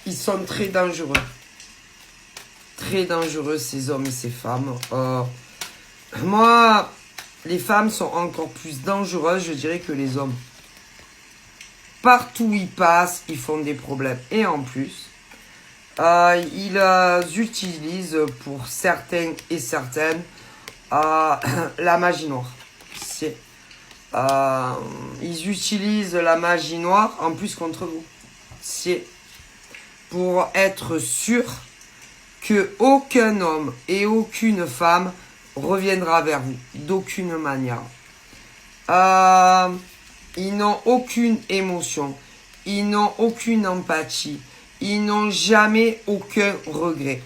ils sont très dangereux. Très dangereux, ces hommes et ces femmes. Moi, les femmes sont encore plus dangereuses, je dirais, que les hommes. Partout où ils passent, ils font des problèmes. Et en plus, ils utilisent pour certains et certaines la magie noire. Ils utilisent la magie noire en plus contre vous. C'est pour être sûr que aucun homme et aucune femme reviendra vers vous. D'aucune manière. Ils n'ont aucune émotion. Ils n'ont aucune empathie. Ils n'ont jamais aucun regret.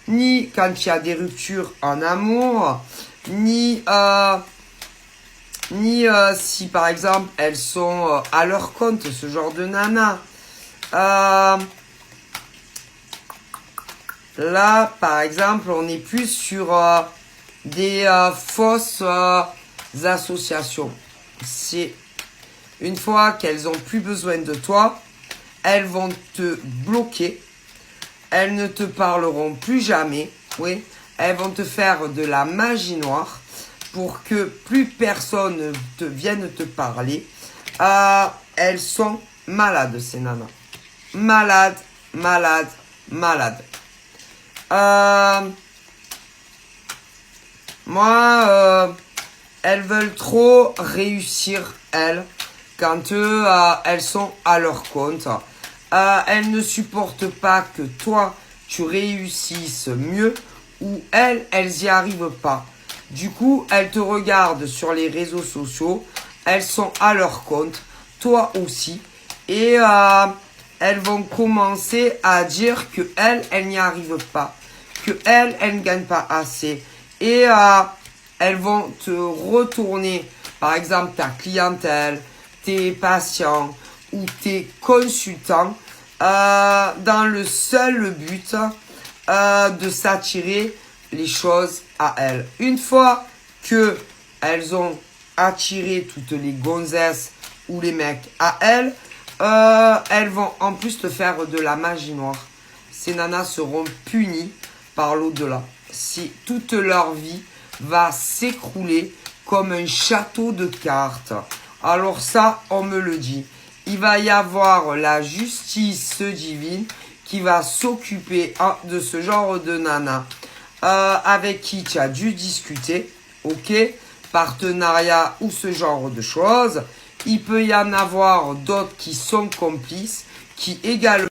Ni quand il y a des ruptures en amour, ni si par exemple elles sont à leur compte, ce genre de nana. Là, par exemple, on est plus sur des fausses associations. C'est une fois qu'elles ont plus besoin de toi, elles vont te bloquer. Elles ne te parleront plus jamais. Oui, elles vont te faire de la magie noire pour que plus personne ne vienne te parler. Elles sont malades, ces nanas. Malades, malades, malades. Moi, elles veulent trop réussir, elles, quand elles sont à leur compte. Elles ne supportent pas que toi, tu réussisses mieux, ou elles y arrivent pas. Du coup, elles te regardent sur les réseaux sociaux, elles sont à leur compte, toi aussi, et elles vont commencer à dire que elles n'y arrivent pas, que elles ne gagnent pas assez, et elles vont te retourner, par exemple, ta clientèle, tes patients ou tes consultants, dans le seul but de s'attirer les choses à elles. Une fois que elles ont attiré toutes les gonzesses ou les mecs à elles, elles vont en plus te faire de la magie noire. Ces nanas seront punies par l'au-delà. Si toute leur vie va s'écrouler comme un château de cartes. Alors ça, on me le dit. Il va y avoir la justice divine qui va s'occuper de ce genre de nana avec qui tu as dû discuter, ok, partenariat ou ce genre de choses. Il peut y en avoir d'autres qui sont complices, qui également